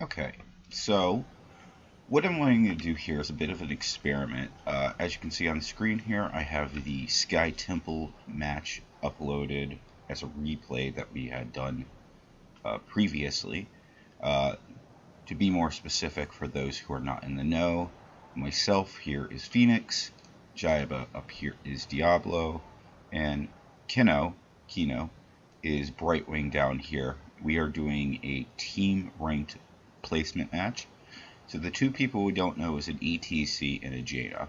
Okay, so what I'm going to do here is a bit of an experiment. As you can see on the screen here, I have the Sky Temple match uploaded as a replay that we had done previously. Uh, to be more specific for those who are not in the know, myself here is Phoenix, Jaiba up here is Diablo, and Keno is Brightwing down here. We are doing a team ranked placement match. So the two people we don't know is an ETC and a Jaina.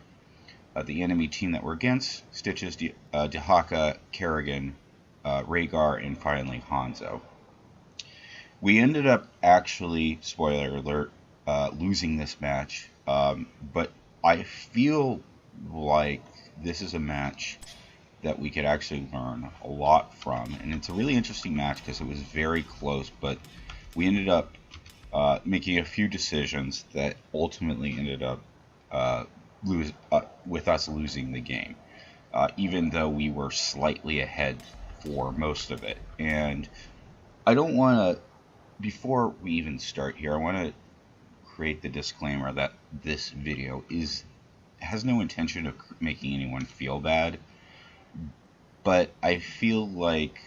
The enemy team that we're against, Stitches, Dehaka, Kerrigan, Rhaegar, and finally Hanzo. We ended up actually, spoiler alert, losing this match, but I feel like this is a match that we could actually learn a lot from, and it's a really interesting match because it was very close, but we ended up making a few decisions that ultimately ended up with us losing the game, even though we were slightly ahead for most of it. And I don't want to, before we even start here, I want to create the disclaimer that this video has no intention of making anyone feel bad, but I feel like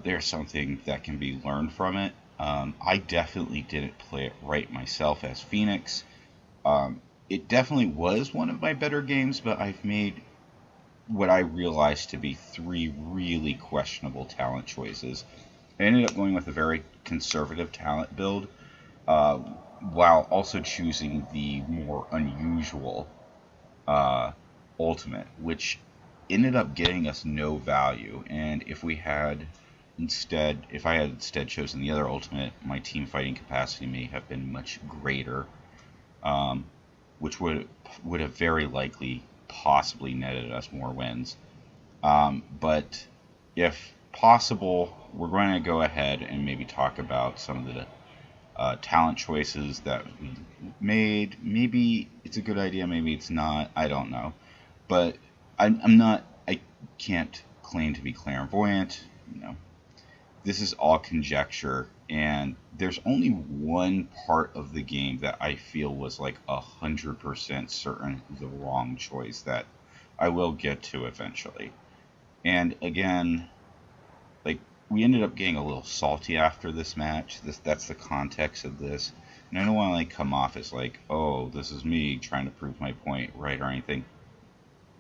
there's something that can be learned from it. I definitely didn't play it right myself as Phoenix. It definitely was one of my better games, but I've made what I realized to be 3 really questionable talent choices. I ended up going with a very conservative talent build, while also choosing the more unusual ultimate, which ended up getting us no value. And if I had instead chosen the other ultimate, my team fighting capacity may have been much greater, which would have very likely possibly netted us more wins. But if possible, we're going to go ahead and maybe talk about some of the talent choices that we made. Maybe it's a good idea, maybe it's not. I don't know. But I can't claim to be clairvoyant. This is all conjecture, and there's only one part of the game that I feel was like 100% certain the wrong choice that I will get to eventually. And again, like, we ended up getting a little salty after this match. That's the context of this. And I don't want to like come off as like, oh, this is me trying to prove my point right or anything.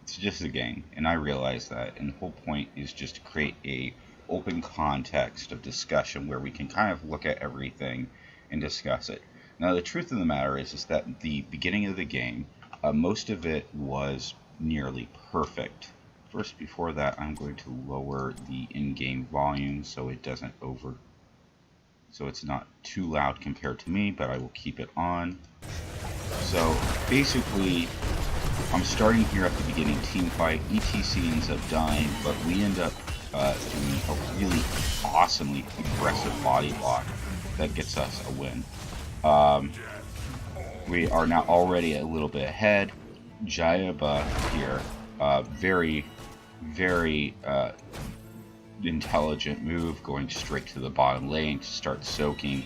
It's just a game, and I realize that. And the whole point is just to create a open context of discussion where we can kind of look at everything and discuss it. Now, the truth of the matter is that the beginning of the game, most of it was nearly perfect. First, before that, I'm going to lower the in-game volume so it's not too loud compared to me, but I will keep it on. So basically, I'm starting here at the beginning team fight. ETC ends up dying, but we end up doing a really awesomely aggressive body block that gets us a win. We are now already a little bit ahead. Jaiba here, very, very intelligent move, going straight to the bottom lane to start soaking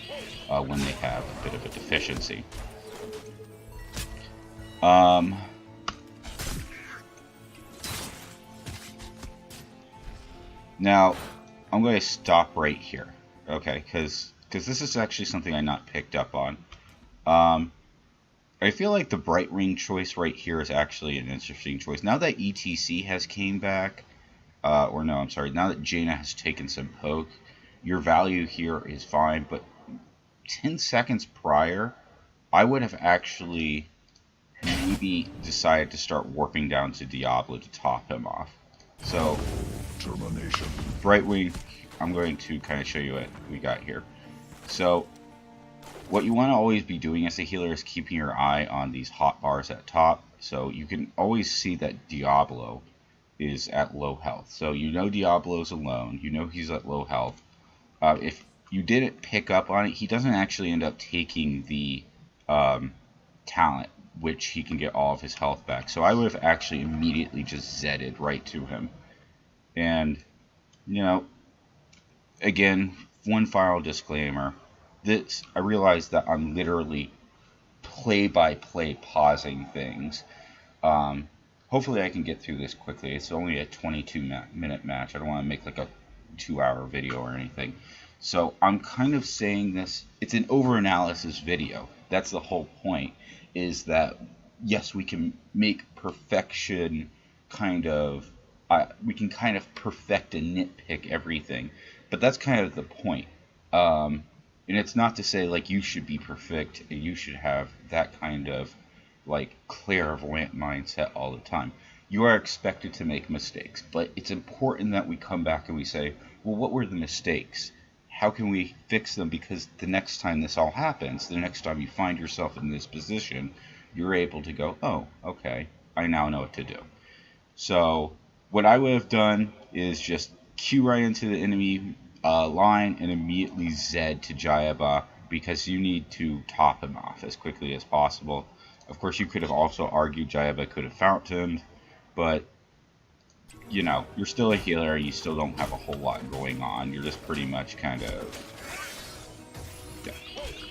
when they have a bit of a deficiency. Now, I'm going to stop right here, okay, because this is actually something I not picked up on. I feel like the Bright Ring choice right here is actually an interesting choice. Now that ETC has came back, now that Jaina has taken some poke, your value here is fine, but 10 seconds prior, I would have actually maybe decided to start warping down to Diablo to top him off. So, Brightwing, I'm going to kind of show you what we got here. So, what you want to always be doing as a healer is keeping your eye on these hot bars at top. So you can always see that Diablo is at low health. So you know Diablo's alone. You know he's at low health. If you didn't pick up on it, he doesn't actually end up taking the talent, which he can get all of his health back. So I would have actually immediately just Zedded right to him. And, again, one final disclaimer. this, I realize that I'm literally play-by-play pausing things. Hopefully I can get through this quickly. It's only a 22-minute match. I don't want to make like a 2-hour video or anything. So I'm kind of saying this, it's an over-analysis video. That's the whole point, is that, yes, we can make perfection kind of, we can kind of perfect and nitpick everything. But that's kind of the point. And it's not to say, like, you should be perfect and you should have that kind of, like, clairvoyant mindset all the time. You are expected to make mistakes, but it's important that we come back and we say, well, what were the mistakes? How can we fix them? Because the next time this all happens, the next time you find yourself in this position, you're able to go, oh, okay, I now know what to do. So what I would have done is just Q right into the enemy line and immediately Zed to Jaiba, because you need to top him off as quickly as possible. Of course, you could have also argued Jaiba could have fountained, but, you know, you're still a healer, you still don't have a whole lot going on. You're just pretty much kind of, yeah,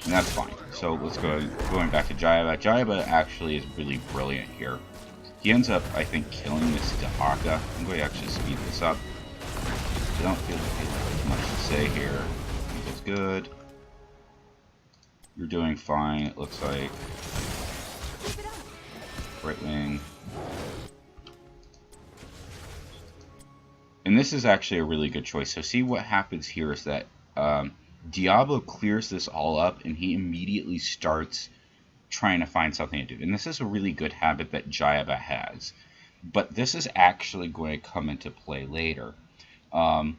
and that's fine. So let's going back to Jaiba. Jaiba actually is really brilliant here. He ends up, I think, killing this Dahaka. I'm going to actually speed this up. I don't feel like there's much to say here. It's good. You're doing fine, it looks like. Right wing. And this is actually a really good choice. So see what happens here is that Diablo clears this all up and he immediately starts trying to find something to do. And this is a really good habit that Jaiba has. But this is actually going to come into play later. One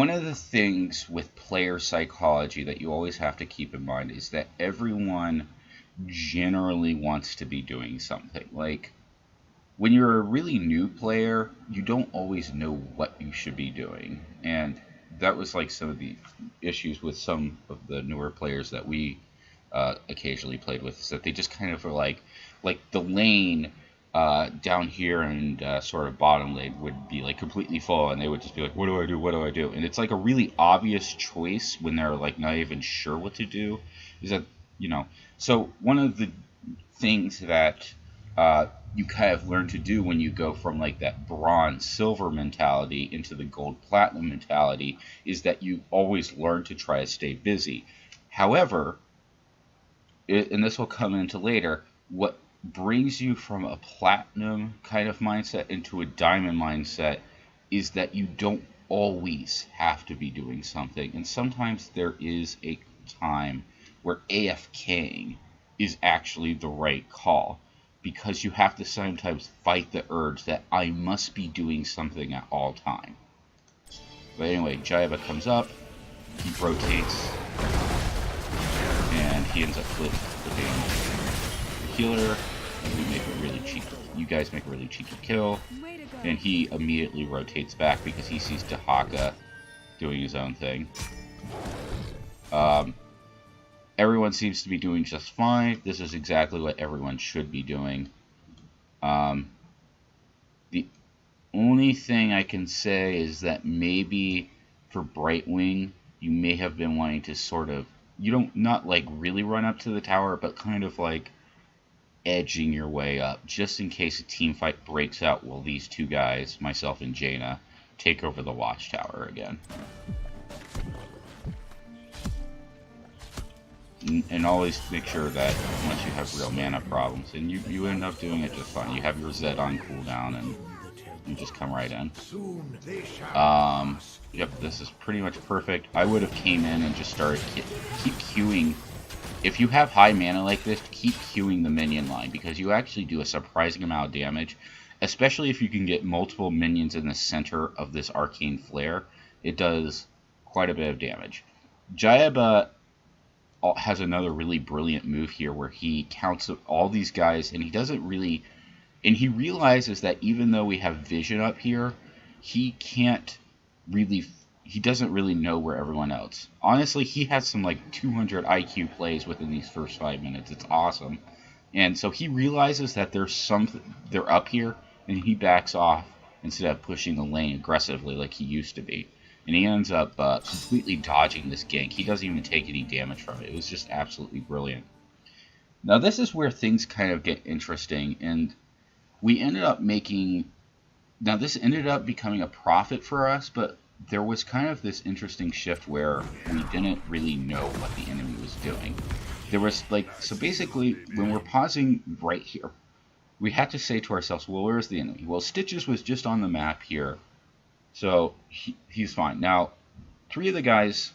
of the things with player psychology that you always have to keep in mind is that everyone generally wants to be doing something. Like, when you're a really new player, you don't always know what you should be doing. And that was like some of the issues with some of the newer players that we occasionally played with, is that they just kind of were like the lane down here and sort of bottom lane would be like completely full, and they would just be like, what do I do, what do I do? And it's like a really obvious choice when they're like not even sure what to do, is that, you know, so one of the things that you kind of learn to do when you go from like that bronze silver mentality into the gold platinum mentality is that you always learn to try to stay busy. However, and this will come into later, what brings you from a platinum kind of mindset into a diamond mindset is that you don't always have to be doing something. And sometimes there is a time where AFKing is actually the right call, because you have to sometimes fight the urge that I must be doing something at all time. But anyway, Jaiba comes up, he rotates, and he ends up flipping the healer, and we make a really cheeky, you guys make a really cheeky kill, and he immediately rotates back because he sees Dahaka doing his own thing. Everyone seems to be doing just fine. This is exactly what everyone should be doing. The only thing I can say is that maybe for Brightwing, you may have been wanting to sort of, you don't, not like really run up to the tower, but kind of like edging your way up, just in case a team fight breaks out while these two guys, myself and Jaina, take over the watchtower again. And always make sure that once you have real mana problems, and you end up doing it just fine. You have your Zed on cooldown, and you just come right in. Yep, this is pretty much perfect. I would have came in and just started keep queuing. If you have high mana like this, keep queuing the minion line, because you actually do a surprising amount of damage, especially if you can get multiple minions in the center of this arcane flare. It does quite a bit of damage. Jaiba has another really brilliant move here where he counts all these guys, and he doesn't really, and he realizes that even though we have vision up here, he doesn't really know where everyone else. Honestly, he has some like 200 IQ plays within these first 5 minutes. It's awesome. And so he realizes that they're up here, and he backs off instead of pushing the lane aggressively like he used to be. and he ends up completely dodging this gank. He doesn't even take any damage from it. It was just absolutely brilliant. Now this is where things kind of get interesting, and we ended up making... Now this ended up becoming a profit for us, but there was kind of this interesting shift where we didn't really know what the enemy was doing. There was like, so basically when we're pausing right here, we had to say to ourselves, well, where's the enemy? Well, Stitches was just on the map here, so he's fine. Now, 3 of the guys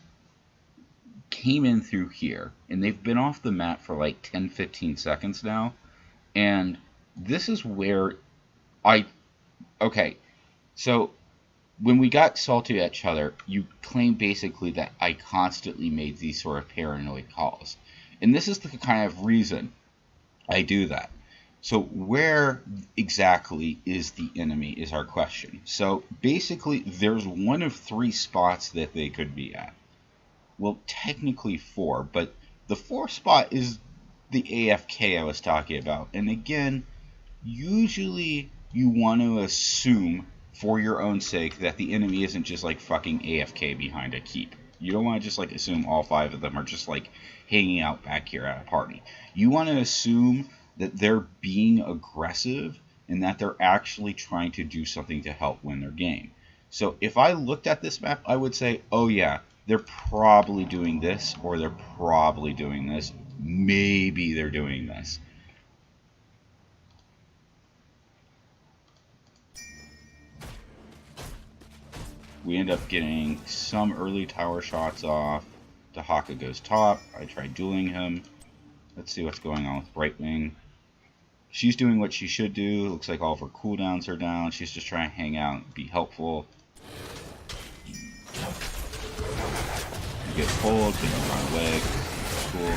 came in through here, and they've been off the map for like 10-15 seconds now, and this is where okay, so when we got salty at each other, you claim basically that I constantly made these sort of paranoid calls. And this is the kind of reason I do that. So where exactly is the enemy is our question. So basically there's one of 3 spots that they could be at. Well, technically 4, but the 4th spot is the AFK I was talking about. And again, usually you want to assume for your own sake that the enemy isn't just like fucking AFK behind a keep. You don't want to just like assume all 5 of them are just like hanging out back here at a party. You want to assume that they're being aggressive and that they're actually trying to do something to help win their game. So if I looked at this map, I would say, oh yeah, they're probably doing this, or they're probably doing this. Maybe they're doing this. We end up getting some early tower shots off. Dahaka goes top. I try dueling him. Let's see what's going on with Brightwing. She's doing what she should do. Looks like all of her cooldowns are down. She's just trying to hang out and be helpful. You get pulled, then you run away. Cool.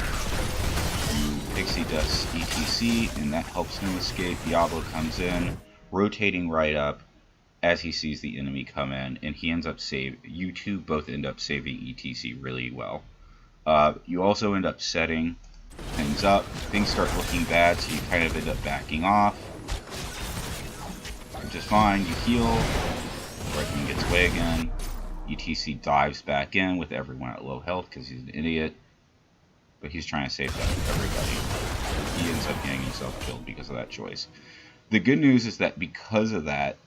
Pixie does ETC, and that helps him escape. Diablo comes in, rotating right up as he sees the enemy come in, and he ends up you two both end up saving ETC really well. You also end up setting things up. Things start looking bad, so you kind of end up backing off, which is fine. You heal. Brightwing gets away again. ETC dives back in with everyone at low health because he's an idiot, but he's trying to save everybody. He ends up getting himself killed because of that choice. The good news is that because of that,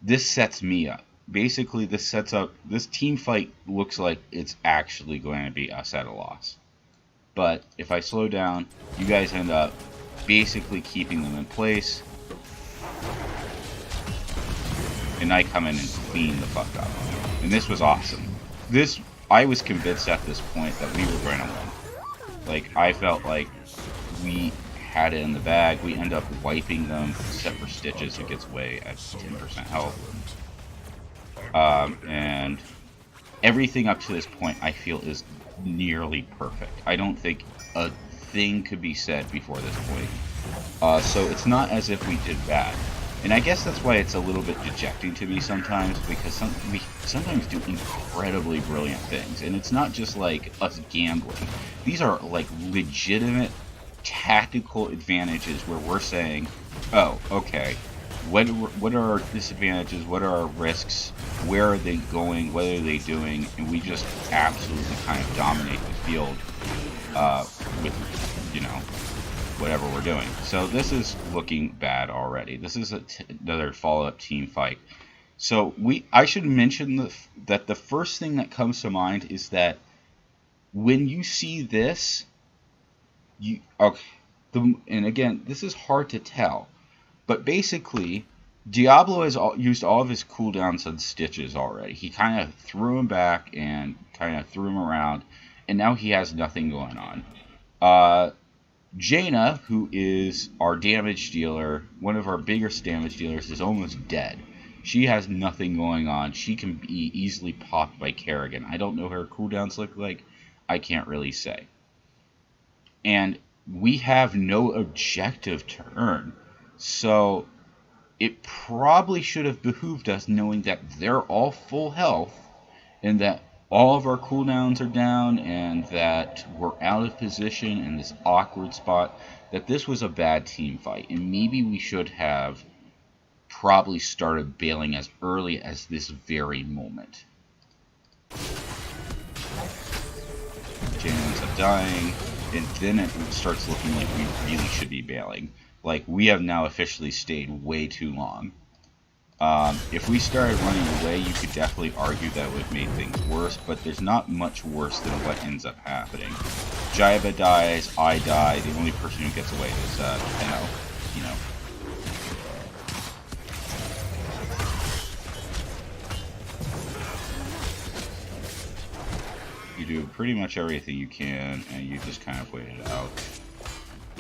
this sets me up. Basically, this sets up, this team fight looks like it's actually going to be us at a loss. But if I slow down, you guys end up basically keeping them in place, and I come in and clean the fuck up. And this was awesome. I was convinced at this point that we were going to win. Like, I felt like we had it in the bag. We end up wiping them, except for Stitches, who gets away at 10% health. And everything up to this point, I feel, is nearly perfect. I don't think a thing could be said before this point. So it's not as if we did bad. And I guess that's why it's a little bit dejecting to me sometimes, because we sometimes do incredibly brilliant things. And it's not just like us gambling. These are like legitimate tactical advantages where we're saying, oh, okay, what are our disadvantages, what are our risks, where are they going, what are they doing, and we just absolutely kind of dominate the field with, you know, whatever we're doing. So this is looking bad already. This is another follow-up team fight. So I should mention that the first thing that comes to mind is that when you see this, and again, this is hard to tell, but basically, Diablo has used all of his cooldowns on Stitches already. He kind of threw him back and kind of threw him around, and now he has nothing going on. Jaina, who is our damage dealer, one of our biggest damage dealers, is almost dead. She has nothing going on. She can be easily popped by Kerrigan. I don't know what her cooldowns look like. I can't really say. And we have no objective to earn. So it probably should have behooved us, knowing that they're all full health and that all of our cooldowns are down and that we're out of position in this awkward spot, that this was a bad team fight. And maybe we should have probably started bailing as early as this very moment. Jane ends up dying, and then it starts looking like we really should be bailing. Like, we have now officially stayed way too long. If we started running away, you could definitely argue that would have made things worse, but there's not much worse than what ends up happening. Jaiba dies, I die, the only person who gets away is, Keno, you know. You do pretty much everything you can, and you just kind of wait it out.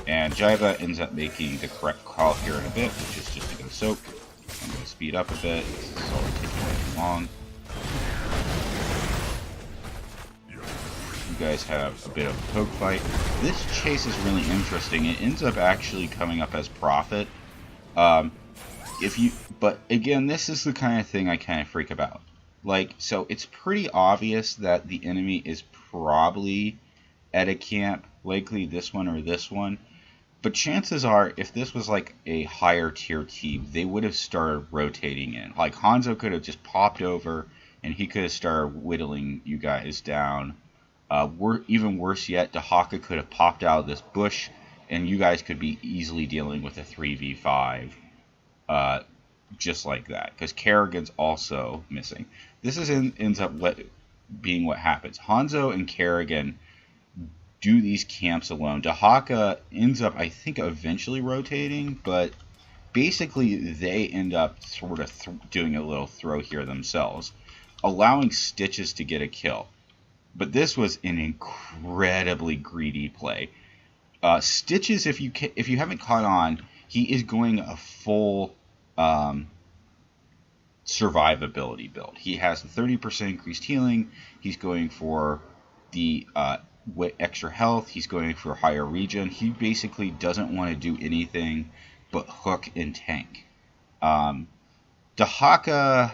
And Jaiba ends up making the correct call here in a bit, which is just to go soak. I'm going to speed up a bit. This is already taking way too long. You guys have a bit of a poke fight. This chase is really interesting. It ends up actually coming up as profit. But again, this is the kind of thing I kind of freak about. Like, so it's pretty obvious that the enemy is probably at a camp, likely this one or this one. But chances are, if this was like a higher tier team, they would have started rotating in. Like, Hanzo could have just popped over, and he could have started whittling you guys down. Even worse yet, Dahaka could have popped out of this bush, and you guys could be easily dealing with a 3v5. Just like that, because Kerrigan's also missing. This ends up being what happens. Hanzo and Kerrigan do these camps alone. Dahaka ends up, I think, eventually rotating, but basically they end up sort of doing a little throw here themselves, allowing Stitches to get a kill. But this was an incredibly greedy play. Stitches, if you haven't caught on, he is going a full survivability build. He has the 30% increased healing. He's going for the extra health. He's going for higher regen. He basically doesn't want to do anything but hook and tank. Dahaka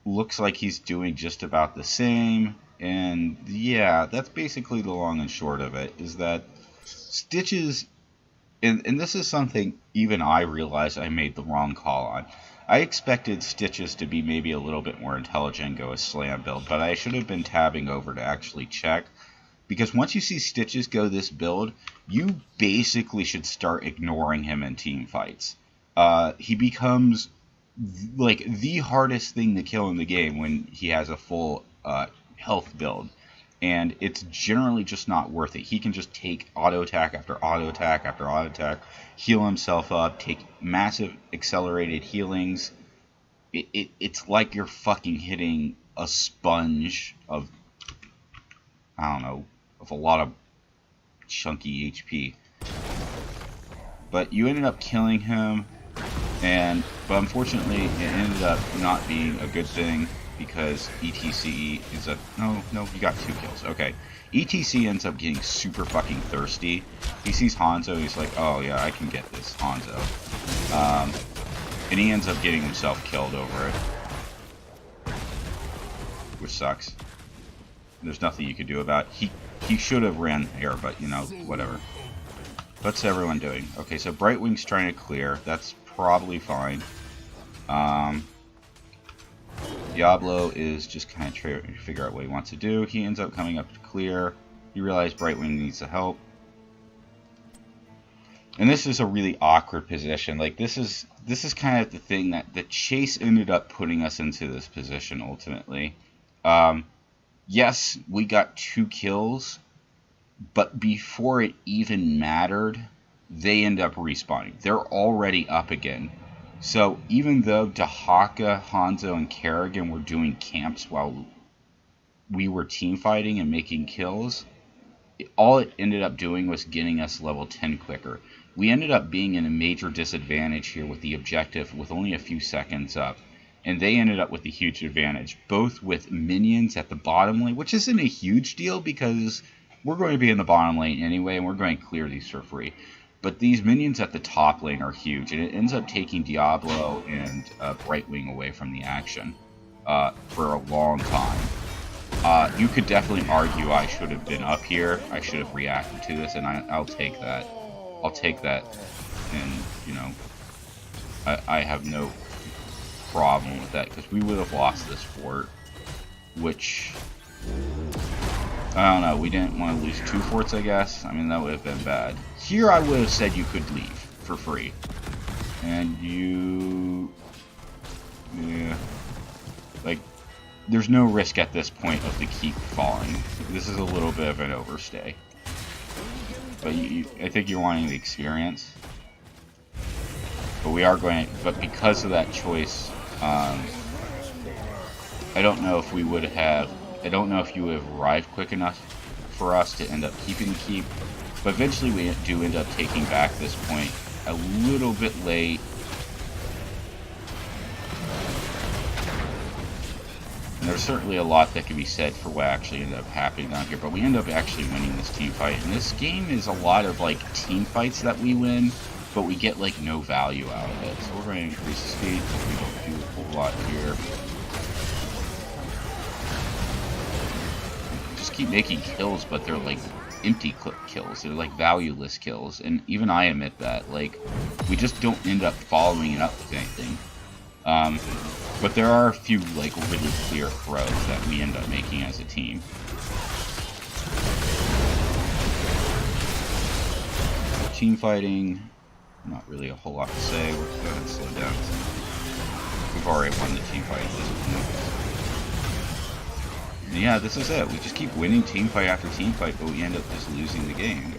looks like he's doing just about the same. And yeah, that's basically the long and short of it, is that Stitches, and this is something even I realized I made the wrong call on. I expected Stitches to be maybe a little bit more intelligent and go a slam build, but I should have been tabbing over to actually check. Because once you see Stitches go this build, you basically should start ignoring him in team fights. He becomes like the hardest thing to kill in the game when he has a full health build. And it's generally just not worth it. He can just take auto attack after auto attack after auto attack, heal himself up, take massive accelerated healings. It's like you're fucking hitting a sponge of, I don't know, of a lot of chunky HP. But you ended up killing him, but unfortunately it ended up not being a good thing, because ETC is no, you got 2 kills. Okay. ETC ends up getting super fucking thirsty. He sees Hanzo, he's like, oh yeah, I can get this Hanzo. And he ends up getting himself killed over it. Which sucks. There's nothing you can do about it. He should have ran here, but you know, whatever. What's everyone doing? Okay, so Brightwing's trying to clear. That's probably fine. Diablo is just kind of trying to figure out what he wants to do. He ends up coming up to clear. You realize Brightwing needs the help. And this is a really awkward position. Like, this is kind of the thing that the chase ended up putting us into this position ultimately. Yes, we got 2 kills, but before it even mattered, they end up respawning. They're already up again. So even though Dahaka, Hanzo, and Kerrigan were doing camps while we were team fighting and making kills, all it ended up doing was getting us level 10 quicker. We ended up being in a major disadvantage here with the objective with only a few seconds up. And they ended up with a huge advantage, both with minions at the bottom lane, which isn't a huge deal because we're going to be in the bottom lane anyway, and we're going to clear these for free. But these minions at the top lane are huge, and it ends up taking Diablo and Brightwing away from the action for a long time. You could definitely argue I should have been up here. I should have reacted to this, and I'll take that. I'll take that, and, you know, I have no problem with that, because we would have lost this fort, which, I don't know, we didn't want to lose 2 forts, I guess. I mean, that would have been bad. Here I would have said you could leave for free. And you... yeah. Like, there's no risk at this point of the keep falling. This is a little bit of an overstay. But I think you're wanting the experience. But we are going... but because of that choice, I don't know if we would have... I don't know if you would have arrived quick enough for us to end up keeping the keep. But eventually we do end up taking back this point a little bit late. And there's certainly a lot that can be said for what actually ended up happening down here. But we end up actually winning this team fight. And this game is a lot of like team fights that we win, but we get like no value out of it. So we're going to increase the speed. We don't do a whole lot here. Just keep making kills, but they're like empty kills. They're like valueless kills. And even I admit that. Like, we just don't end up following it up with anything. But there are a few like really clear throws that we end up making as a team. Team fighting, not really a whole lot to say. We're going to slow down. We've already won the team fight at this point. Yeah, this is it. We just keep winning team fight after team fight, but we end up just losing the game.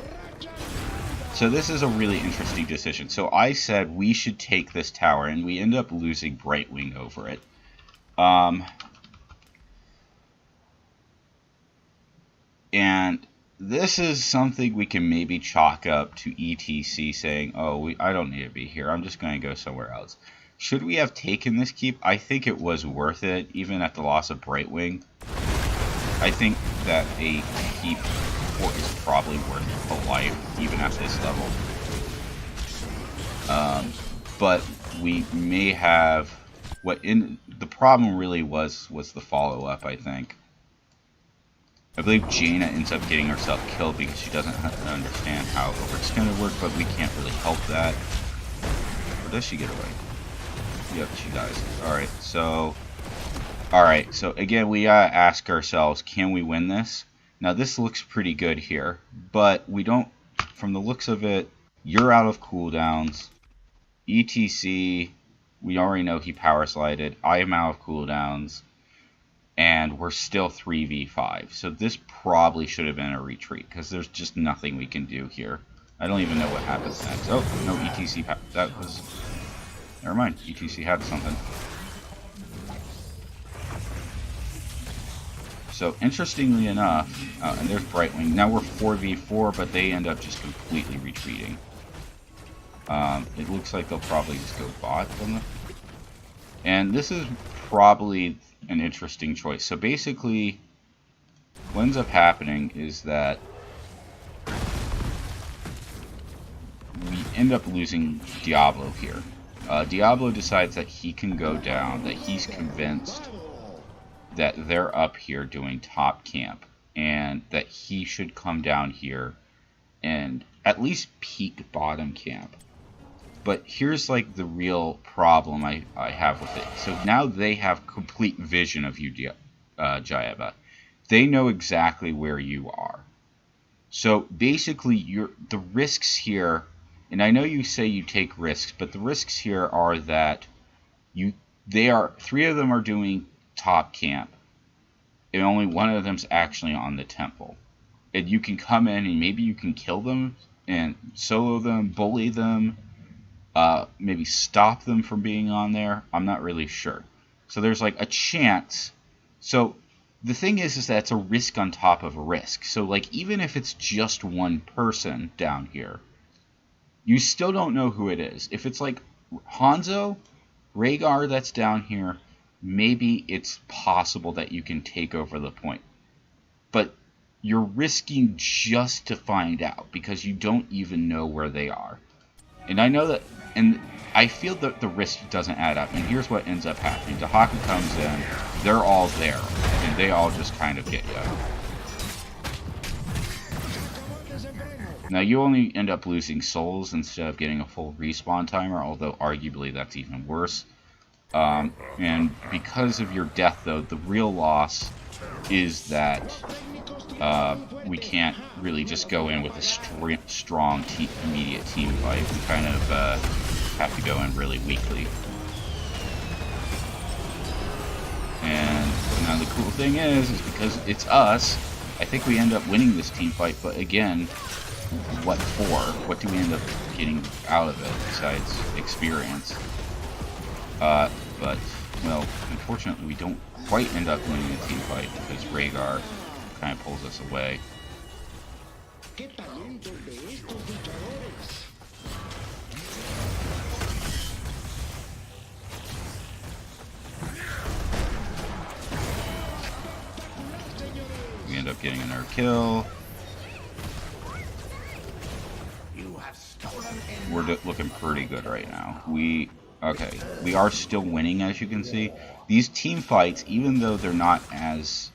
So this is a really interesting decision. So I said we should take this tower, and we end up losing Brightwing over it. And this is something we can maybe chalk up to ETC saying, oh, I don't need to be here. I'm just going to go somewhere else. Should we have taken this keep? I think it was worth it, even at the loss of Brightwing. I think that a keep fort is probably worth a life, even at this level. But we may have... the problem really was the follow-up, I think. I believe Jaina ends up getting herself killed because she doesn't understand how overextended work, but we can't really help that. Or does she get away? Yep, she dies. Alright, so again, we gotta ask ourselves, can we win this? Now, this looks pretty good here, but we don't, from the looks of it, you're out of cooldowns. ETC, we already know he power slided. I am out of cooldowns. And we're still 3v5. So this probably should have been a retreat, because there's just nothing we can do here. I don't even know what happens next. Oh, no, ETC, that was... never mind, ETC had something. So, interestingly enough, and there's Brightwing. Now we're 4v4, but they end up just completely retreating. It looks like they'll probably just go bot on the... And this is probably an interesting choice. So basically, what ends up happening is that we end up losing Diablo here. Diablo decides that he can go down, that he's convinced that they're up here doing top camp, and that he should come down here and at least peek bottom camp. But here's like the real problem I have with it. So now they have complete vision of you, Jaiba. They know exactly where you are. So basically, the risks here, and I know you say you take risks, but the risks here are that 3 of them are doing top camp, and only one of them's actually on the temple. And you can come in and maybe you can kill them and solo them, bully them, maybe stop them from being on there. I'm not really sure. So there's like a chance. So the thing is that it's a risk on top of a risk. So like even if it's just one person down here, you still don't know who it is. If it's like Hanzo, Rhaegar that's down here, maybe it's possible that you can take over the point. But you're risking just to find out because you don't even know where they are. And I know that, and I feel that the risk doesn't add up. And here's what ends up happening. Dahaka comes in, they're all there, and they all just kind of get you. Now you only end up losing souls instead of getting a full respawn timer, although arguably that's even worse. And because of your death, though, the real loss is that we can't really just go in with a strong immediate team fight. We kind of have to go in really weakly. And now the cool thing is because it's us, I think we end up winning this team fight, but again, what for? What do we end up getting out of it besides experience? But, well, unfortunately we don't quite end up winning the team fight because Rhaegar kind of pulls us away. We end up getting another kill. We're looking pretty good right now. Okay, we are still winning, as you can see. These team fights, even though they're not as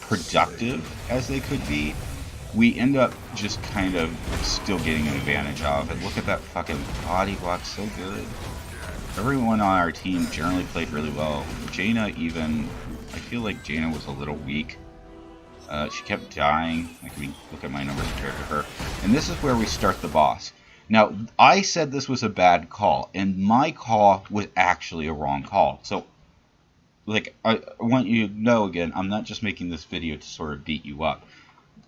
productive as they could be, we end up just kind of still getting an advantage out of it. Look at that fucking body block, so good. Everyone on our team generally played really well. Jaina even, I feel like Jaina was a little weak. She kept dying. Like, we look at my numbers compared to her. And this is where we start the boss. Now, I said this was a bad call, and my call was actually a wrong call. So, like, I want you to know again, I'm not just making this video to sort of beat you up.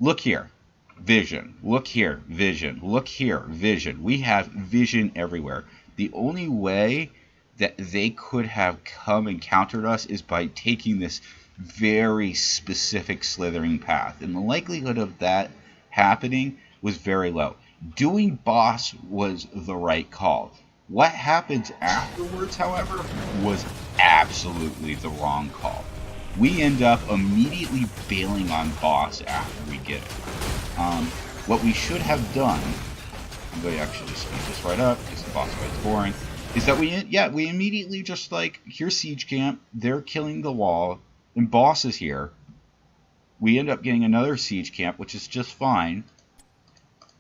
Look here, vision. Look here, vision. Look here, vision. We have vision everywhere. The only way that they could have come and countered us is by taking this very specific slithering path, and the likelihood of that happening was very low. Doing boss was the right call. What happens afterwards, however, was absolutely the wrong call. We end up immediately bailing on boss after we get it. What we should have done, I'm going to actually speed this right up because the boss fight's boring, is that we immediately just like, here's siege camp, they're killing the wall, and boss is here. We end up getting another siege camp, which is just fine.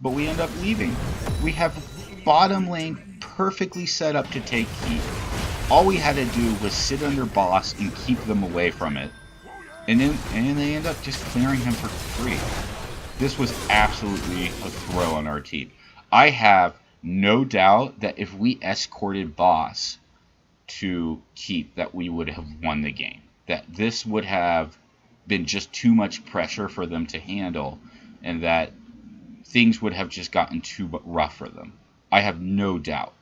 But we end up leaving. We have bottom lane perfectly set up to take keep. All we had to do was sit under boss and keep them away from it. And they end up just clearing him for free. This was absolutely a throw on our team. I have no doubt that if we escorted boss to keep, that we would have won the game. That this would have been just too much pressure for them to handle, and that things would have just gotten too rough for them. I have no doubt.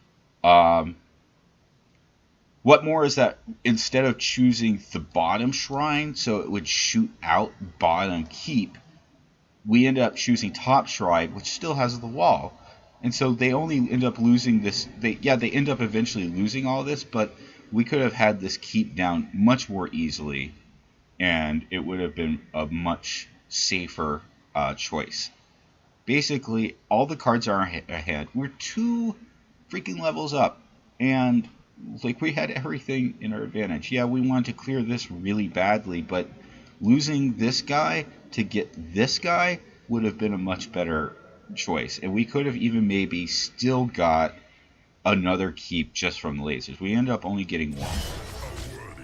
What more is that instead of choosing the bottom shrine so it would shoot out bottom keep, we end up choosing top shrine, which still has the wall. And so they only end up losing this. They end up eventually losing all this, but we could have had this keep down much more easily, and it would have been a much safer choice. Basically, all the cards are ahead. We're 2 freaking levels up, and like we had everything in our advantage. Yeah, we wanted to clear this really badly, but losing this guy to get this guy would have been a much better choice, and we could have even maybe still got another keep just from the lasers. We end up only getting 1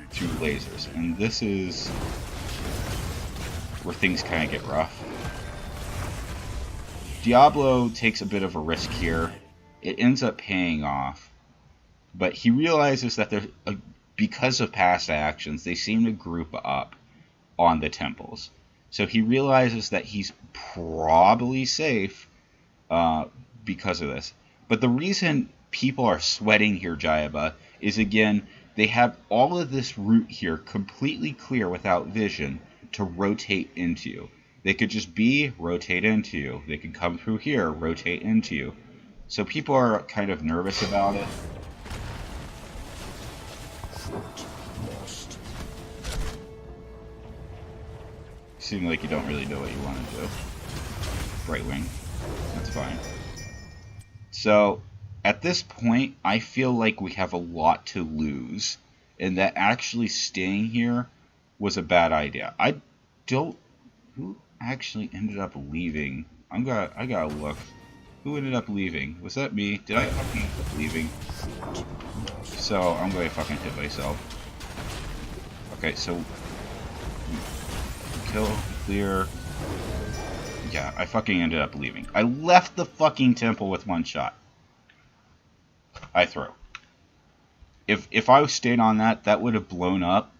through lasers, and this is where things kind of get rough. Diablo takes a bit of a risk here. It ends up paying off, but he realizes that because of past actions, they seem to group up on the temples. So he realizes that he's probably safe because of this. But the reason people are sweating here, Jaiba, is again, they have all of this route here completely clear without vision to rotate into you. They could just rotate into you. They could come through here, rotate into you. So people are kind of nervous about it. Seem like you don't really know what you want to do. Right wing. That's fine. So, at this point, I feel like we have a lot to lose, and that actually staying here was a bad idea. Who actually ended up leaving? I gotta look. Who ended up leaving? Was that me? Did I fucking end up leaving? So I'm going to fucking hit myself. Okay, so kill, clear. Yeah, I fucking ended up leaving. I left the fucking temple with one shot. I throw. If I stayed on that, that would have blown up,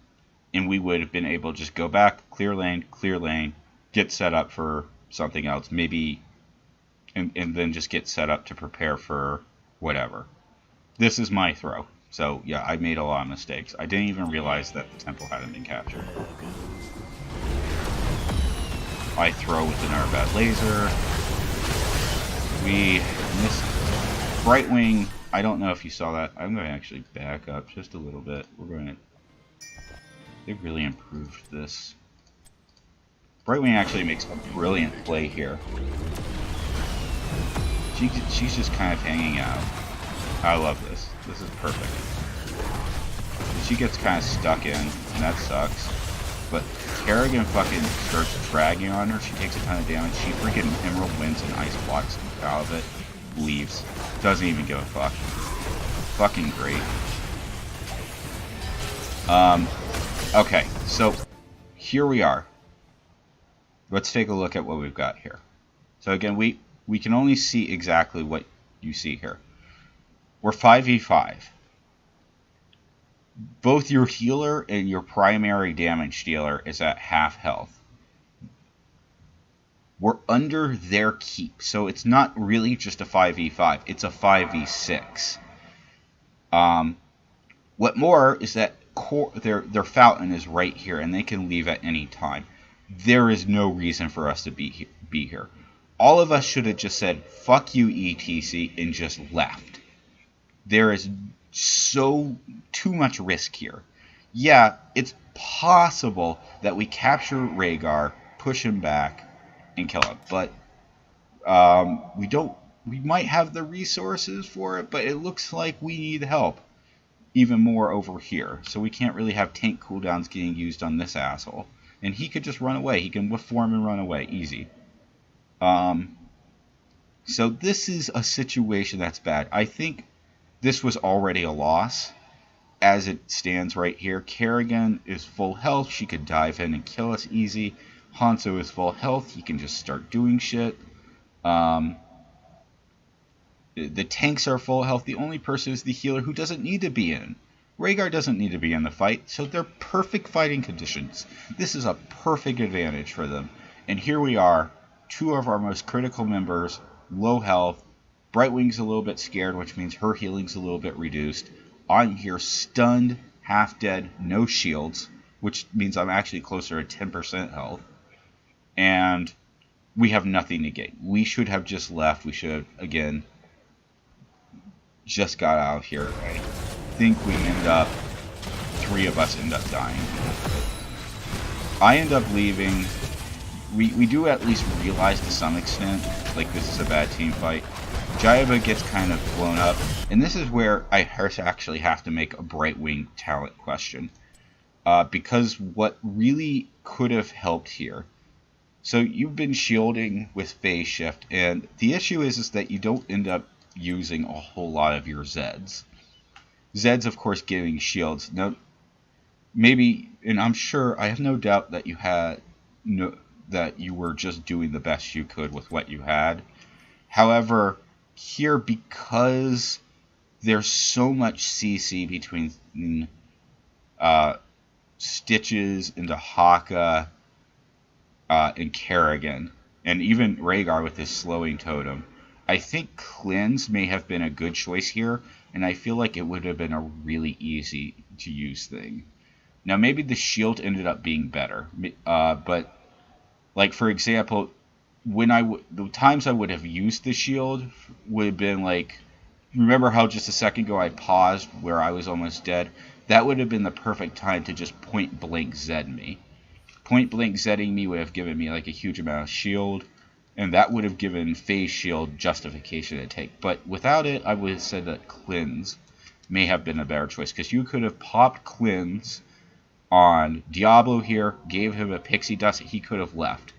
and we would have been able to just go back, clear lane, get set up for something else, maybe, and then just get set up to prepare for whatever. This is my throw. So, yeah, I made a lot of mistakes. I didn't even realize that the temple hadn't been captured. I throw with an Arbad laser. We missed Brightwing. I don't know if you saw that. I'm going to actually back up just a little bit. We're going to... They really improved this. Brightwing actually makes a brilliant play here. She's just kind of hanging out. I love this. This is perfect. She gets kind of stuck in, and that sucks. But Kerrigan fucking starts dragging on her. She takes a ton of damage. She freaking Emerald wins and ice blocks out of it. Leaves. Doesn't even give a fuck. Fucking great. Okay, so here we are. Let's take a look at what we've got here. So again, we can only see exactly what you see here. We're 5v5. Both your healer and your primary damage dealer is at half health. We're under their keep, so it's not really just a 5v5, it's a 5v6. What more is that their fountain is right here, and they can leave at any time. There is no reason for us to be here. All of us should have just said, fuck you, ETC, and just left. There is too much risk here. Yeah, it's possible that we capture Rhaegar, push him back, and kill him. But we might have the resources for it, but it looks like we need help even more over here. So we can't really have tank cooldowns getting used on this asshole. And he could just run away. He can whiff form and run away. Easy. So this is a situation that's bad. I think this was already a loss as it stands right here. Kerrigan is full health. She could dive in and kill us easy. Hanzo is full health. He can just start doing shit. The tanks are full health. The only person is the healer who doesn't need to be in. Rhaegar doesn't need to be in the fight, so they're perfect fighting conditions. This is a perfect advantage for them. And here we are, two of our most critical members, low health. Brightwing's a little bit scared, which means her healing's a little bit reduced. I'm here stunned, half dead, no shields, which means I'm actually closer to 10% health. And we have nothing to gain. We should have just left. We should have, again, just got out of here. I think we end up, 3 of us end up dying. I end up leaving. We do at least realize to some extent, like, this is a bad team fight. Jaiba gets kind of blown up, and this is where I actually have to make a Brightwing talent question. Because what really could have helped here, so you've been shielding with phase shift, and the issue is that you don't end up using a whole lot of your Zeds. Zeds, of course, giving shields. Now, maybe, and I'm sure, I have no doubt that that you were just doing the best you could with what you had. However, here, because there's so much CC between Stitches into Haka and Kerrigan, and even Rhaegar with his slowing totem, I think Cleanse may have been a good choice here, and I feel like it would have been a really easy to use thing. Now, maybe the shield ended up being better, but, like, for example, the times I would have used the shield would have been like, remember how just a second ago I paused where I was almost dead? That would have been the perfect time to just point blank Zed me. Point blank Zedding me would have given me like a huge amount of shield, and that would have given phase shield justification to take. But without it, I would have said that Cleanse may have been a better choice, because you could have popped Cleanse on Diablo here, gave him a pixie dust, he could have left.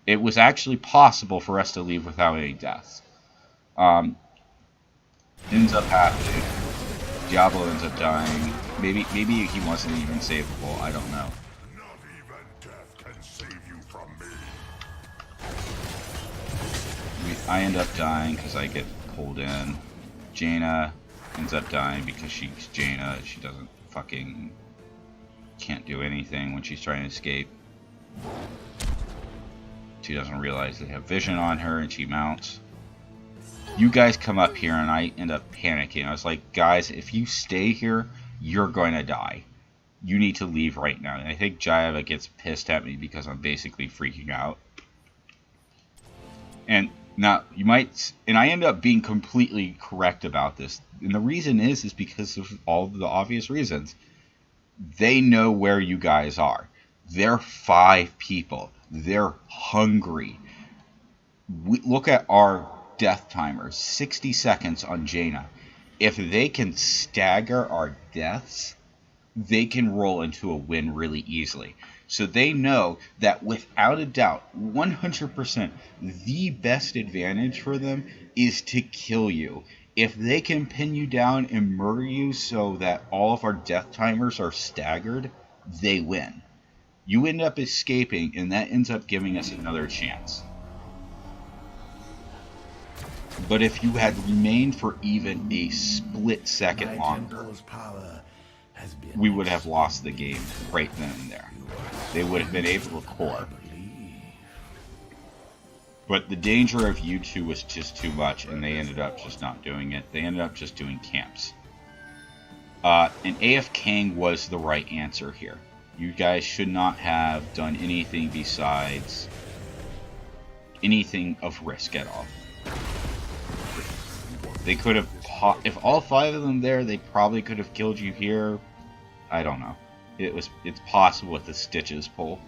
It was actually possible for us to leave without any deaths. Ends up happening. Diablo ends up dying. Maybe he wasn't even savable. I don't know. Not even death can save you from me. I end up dying because I get pulled in. Jaina ends up dying because she's Jaina. She doesn't fucking... can't do anything when she's trying to escape. She doesn't realize they have vision on her and she mounts. You guys come up here and I end up panicking. I was like, guys, if you stay here, you're going to die. You need to leave right now. And I think Jaiba gets pissed at me because I'm basically freaking out. And now, you might... and I end up being completely correct about this. And the reason is because of all of the obvious reasons. They know where you guys are. They're 5 people. They're hungry. Look at our death timer. 60 seconds on Jaina. If they can stagger our deaths, they can roll into a win really easily. So they know that without a doubt, 100%, the best advantage for them is to kill you. If they can pin you down and murder you so that all of our death timers are staggered, they win. You end up escaping, and that ends up giving us another chance. But if you had remained for even a split second longer, we would have lost the game right then and there. They would have been able to core. But the danger of you two was just too much, and they ended up just not doing it. They ended up just doing camps. And AFKing was the right answer here. You guys should not have done anything besides anything of risk at all. They could have, if all 5 of them there, they probably could have killed you here. I don't know. It's possible with the Stitches pull.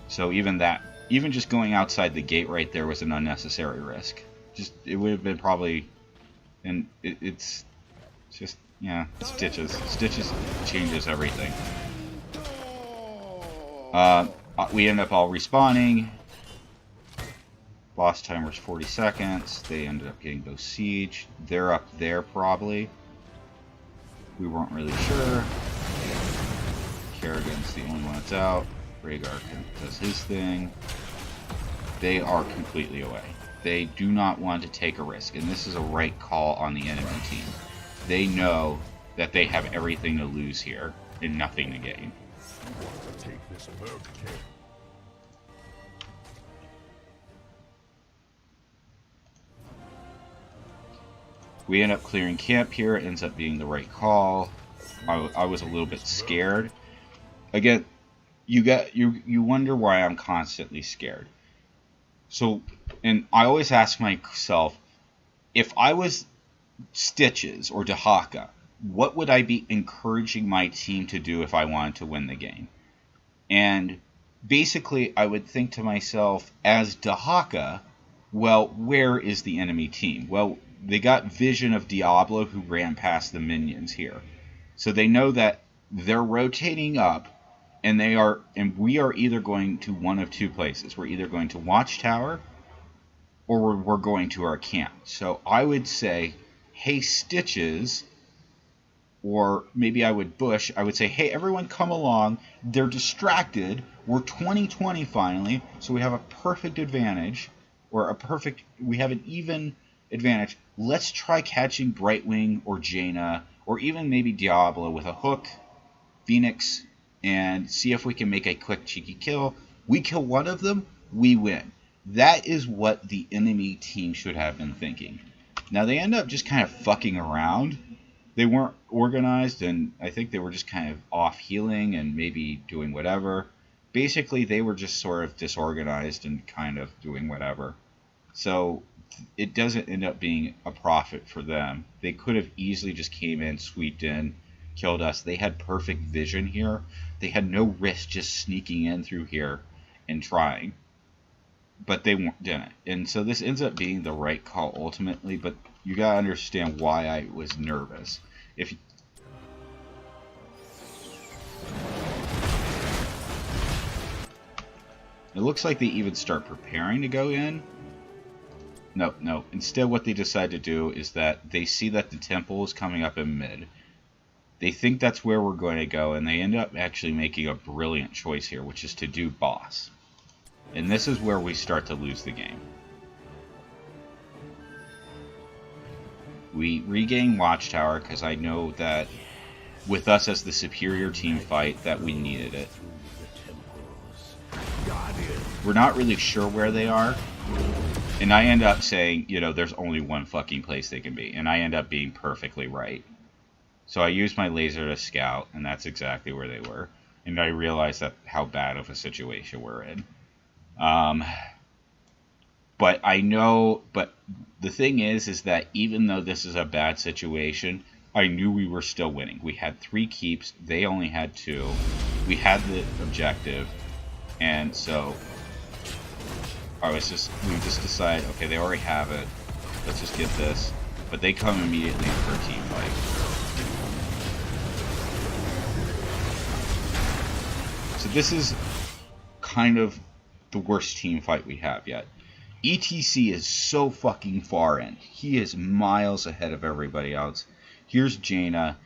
So even just going outside the gate right there was an unnecessary risk. It would have been probably, and it's just, yeah, Stitches. Stitches changes everything. We end up all respawning. Boss timer's 40 seconds. They ended up getting those siege. They're up there probably. We weren't really sure. Kerrigan's the only one that's out. Rhaegar does his thing. They are completely away. They do not want to take a risk, and this is a right call on the enemy team. They know that they have everything to lose here and nothing to gain. You want to take this perk, kid? We end up clearing camp here. It ends up being the right call. I was a little bit scared. Again, you wonder why I'm constantly scared. So, and I always ask myself, if I was Stitches or Dahaka, what would I be encouraging my team to do if I wanted to win the game? And basically, I would think to myself, as Dahaka, well, where is the enemy team? Well, they got vision of Diablo who ran past the minions here. So they know that they're rotating up, and we are either going to one of 2 places. We're either going to Watchtower, or we're going to our camp. So I would say, hey, Stitches, or maybe I would Bush, I would say, hey, everyone come along. They're distracted. We're 2020 finally, so we have a perfect advantage, or we have an even advantage. Let's try catching Brightwing or Jaina, or even maybe Diablo with a hook, Phoenix, and see if we can make a quick cheeky kill. We kill one of them, we win. That is what the enemy team should have been thinking. Now they end up just kind of fucking around. They weren't organized, and I think they were just kind of off healing and maybe doing whatever. Basically, they were just sort of disorganized and kind of doing whatever. So it doesn't end up being a profit for them. They could have easily just came in, sweeped in, killed us. They had perfect vision here. They had no risk just sneaking in through here and trying. But they didn't. And so this ends up being the right call ultimately, but you gotta understand why I was nervous. It looks like they even start preparing to go in. No. Instead, what they decide to do is that they see that the temple is coming up in mid. They think that's where we're going to go, and they end up actually making a brilliant choice here, which is to do boss. And this is where we start to lose the game. We regain Watchtower because I know that with us as the superior team fight that we needed it. We're not really sure where they are. And I end up saying, you know, there's only one fucking place they can be. And I end up being perfectly right. So I used my laser to scout, and that's exactly where they were. And I realized that how bad of a situation we're in. But I know, but the thing is that even though this is a bad situation, I knew we were still winning. We had 3 keeps, they only had 2. We had the objective, and so we just decided, okay, they already have it. Let's just get this. But they come immediately for a team fight. So this is kind of the worst team fight we have yet. ETC is so fucking far in. He is miles ahead of everybody else. Here's Jaina,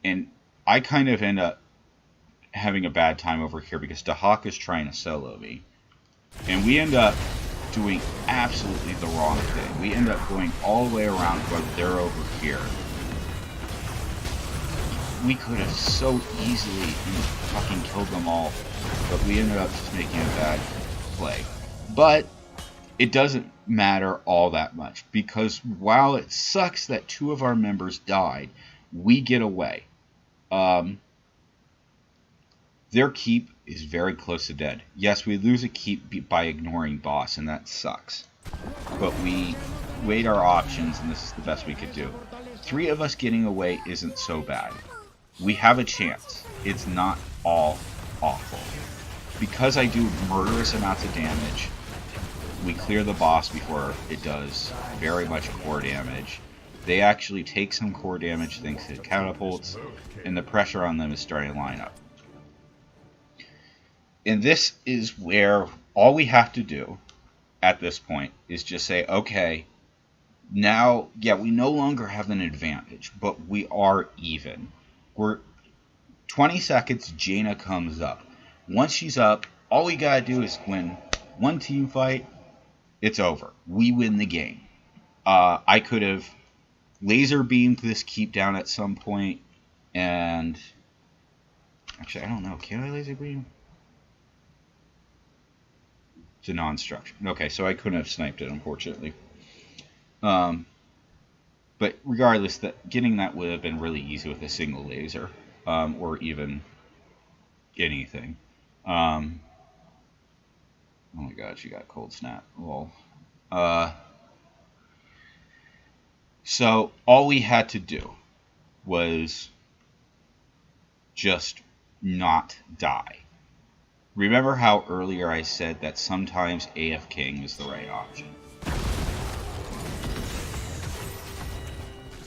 and I kind of end up having a bad time over here because Dahak is trying to solo me. And we end up doing absolutely the wrong thing. We end up going all the way around while they're over here. We could have so easily fucking killed them all, but we ended up just making a bad play. But it doesn't matter all that much, because while it sucks that 2 of our members died, we get away. Their keep is very close to dead. Yes, we lose a keep by ignoring boss, and that sucks. But we weighed our options, and this is the best we could do. 3 of us getting away isn't so bad. We have a chance. It's not all awful. Because I do murderous amounts of damage, we clear the boss before it does very much core damage. They actually take some core damage thanks to catapults, and the pressure on them is starting to line up. And this is where all we have to do at this point is just say, okay, now, yeah, we no longer have an advantage, but we are even. We're 20 seconds, Jaina comes up. Once she's up, all we gotta do is win one team fight. It's over. We win the game. I could have laser beamed this keep down at some point, and actually, I don't know. Can I laser beam? It's a non-structure. Okay, so I couldn't have sniped it, unfortunately. But regardless, getting that would have been really easy with a single laser, or even anything. Oh my god, she got cold snap. Lol. So all we had to do was just not die. Remember how earlier I said that sometimes AFKing is the right option?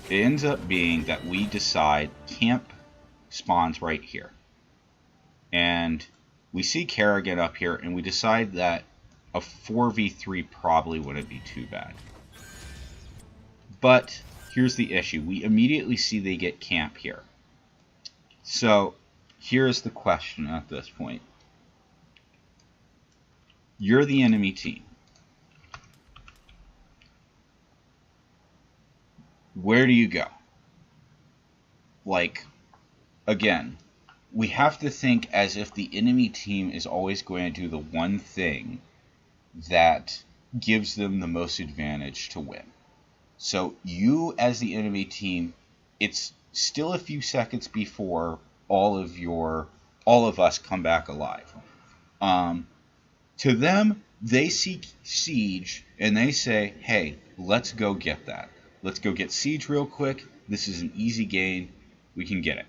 It ends up being that we decide camp spawns right here. And we see Kerrigan up here, and we decide that a 4v3 probably wouldn't be too bad. But here's the issue. We immediately see they get camp here. So here's the question at this point. You're the enemy team. Where do you go? Like, again, we have to think as if the enemy team is always going to do the one thing that gives them the most advantage to win. So you as the enemy team, it's still a few seconds before all of us come back alive. To them, they see Siege and they say, hey, let's go get that. Let's go get Siege real quick. This is an easy game. We can get it.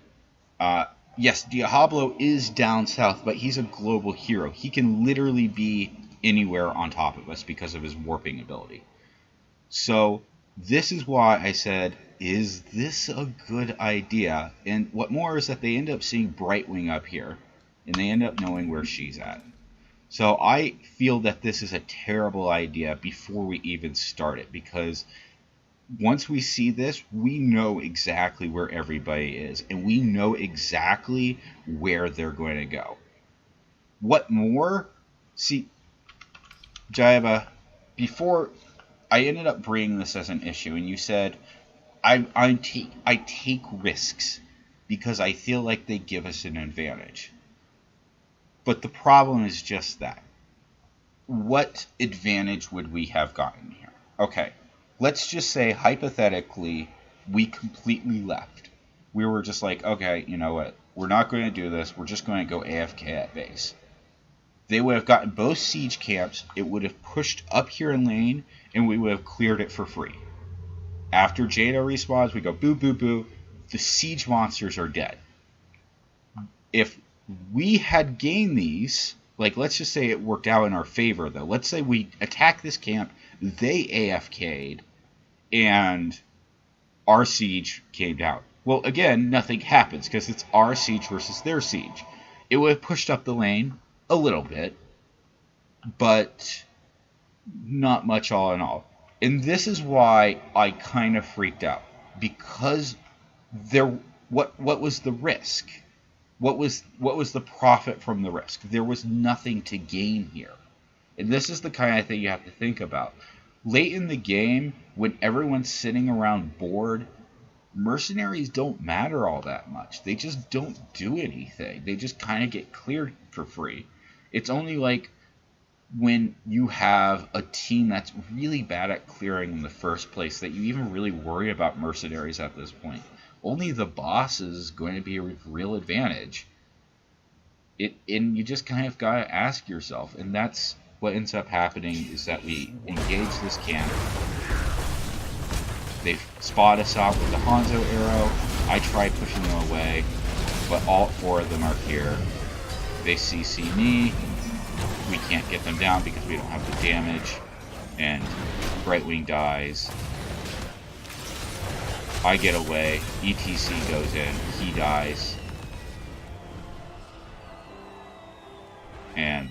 Yes, Diablo is down south, but he's a global hero. He can literally be anywhere on top of us because of his warping ability. So this is why I said, is this a good idea? And what more is that they end up seeing Brightwing up here, and they end up knowing where she's at. So I feel that this is a terrible idea before we even start it, because once we see this, we know exactly where everybody is, and we know exactly where they're going to go. What more? See, Jaiba, before I ended up bringing this as an issue, and you said I take risks because I feel like they give us an advantage. But the problem is just that. What advantage would we have gotten here? Okay, let's just say hypothetically we completely left. We were just like, okay, you know what? We're not going to do this. We're just going to go AFK at base. They would have gotten both siege camps. It would have pushed up here in lane, and we would have cleared it for free. After Jado respawns, we go boo, boo, boo. The siege monsters are dead. If we had gained these, like let's just say it worked out in our favor, though. Let's say we attack this camp, they AFK'd, and our siege came down. Well, again, nothing happens because it's our siege versus their siege. It would have pushed up the lane a little bit, but not much all in all. And this is why I kind of freaked out, because what was the risk? What was the profit from the risk? There was nothing to gain here. And this is the kind of thing you have to think about. Late in the game, when everyone's sitting around bored, mercenaries don't matter all that much. They just don't do anything. They just kind of get cleared for free. It's only like when you have a team that's really bad at clearing in the first place that you even really worry about mercenaries at this point. Only the boss is going to be a real advantage. And you just kind of got to ask yourself, and that's what ends up happening, is that we engage this camp. They spot us out with the Hanzo arrow. I try pushing them away, but all four of them are here. They CC me. We can't get them down because we don't have the damage, and Brightwing dies. I get away, ETC goes in, he dies, and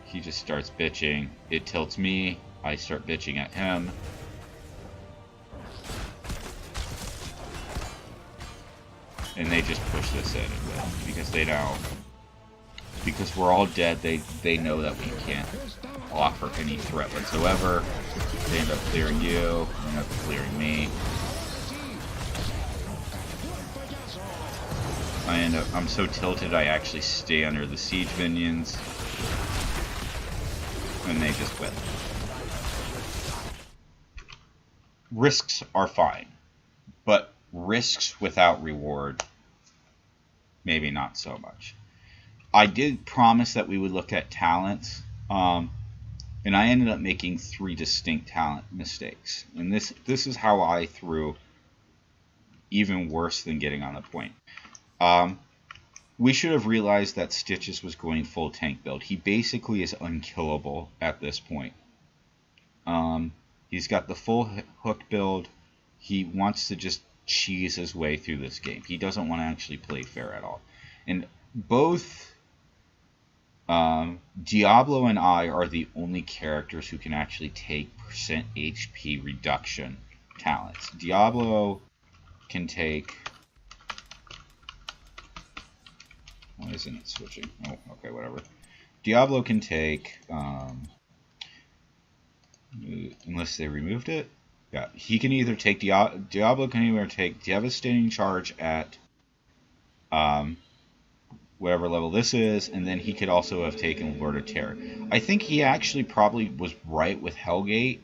he just starts bitching. It tilts me, I start bitching at him. And they just push this in and win, because they know, because we're all dead, they know that we can't offer any threat whatsoever. They end up clearing you, they end up clearing me. I'm so tilted I actually stay under the siege minions. And they just win. Risks are fine, but risks without reward, maybe not so much. I did promise that we would look at talents, and I ended up making 3 distinct talent mistakes. And this is how I threw even worse than getting on the point. We should have realized that Stitches was going full tank build. He basically is unkillable at this point. He's got the full hook build. He wants to just cheese his way through this game. He doesn't want to actually play fair at all. And both Diablo and I are the only characters who can actually take % HP reduction talents. Diablo can take... Why isn't it switching? Oh, okay, whatever. Diablo can take... unless they removed it? Yeah, he can either take... Diablo can either take Devastating Charge at... whatever level this is, and then he could also have taken Lord of Terror. I think he actually probably was right with Hellgate,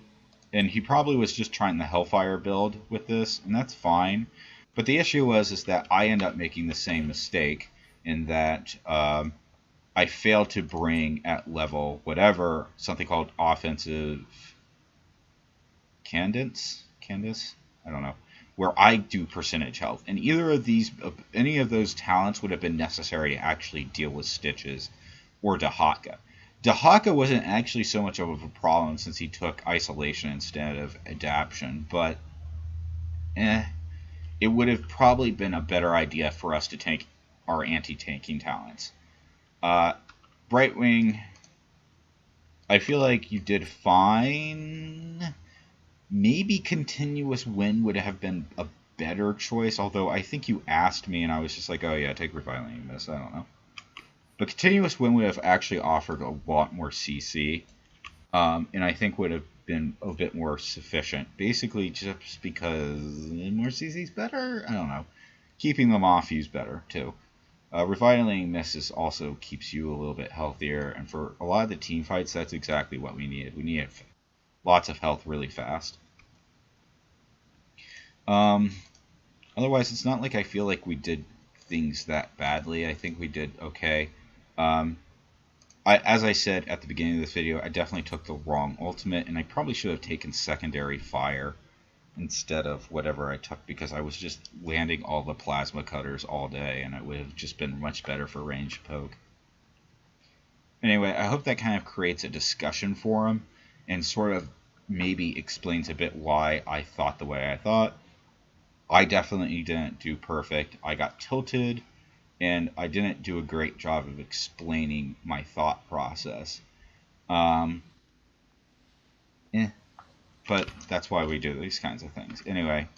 and he probably was just trying the Hellfire build with this, and that's fine. But the issue is that I end up making the same mistake, in that I failed to bring at level whatever something called offensive Candace? I don't know. Where I do percentage health, and either of these, any of those talents would have been necessary to actually deal with Stitches or Dahaka. Dahaka wasn't actually so much of a problem since he took isolation instead of adaption, but it would have probably been a better idea for us to take our anti-tanking talents. Brightwing, I feel like you did fine. Maybe Continuous Wind would have been a better choice, although I think you asked me and I was just like, oh yeah, take Reviling Miss, I don't know. But Continuous Wind would have actually offered a lot more CC, and I think would have been a bit more sufficient. Basically, just because more CC is better? I don't know. Keeping them off you is better, too. Revitalating Misses also keeps you a little bit healthier, and for a lot of the team fights, that's exactly what we needed. We needed lots of health really fast. Otherwise, it's not like I feel like we did things that badly. I think we did okay. As I said at the beginning of this video, I definitely took the wrong ultimate, and I probably should have taken secondary fire instead of whatever I took, because I was just landing all the plasma cutters all day, and it would have just been much better for range poke. Anyway, I hope that kind of creates a discussion forum and sort of maybe explains a bit why I thought the way I thought. I definitely didn't do perfect. I got tilted, and I didn't do a great job of explaining my thought process. But that's why we do these kinds of things. Anyway,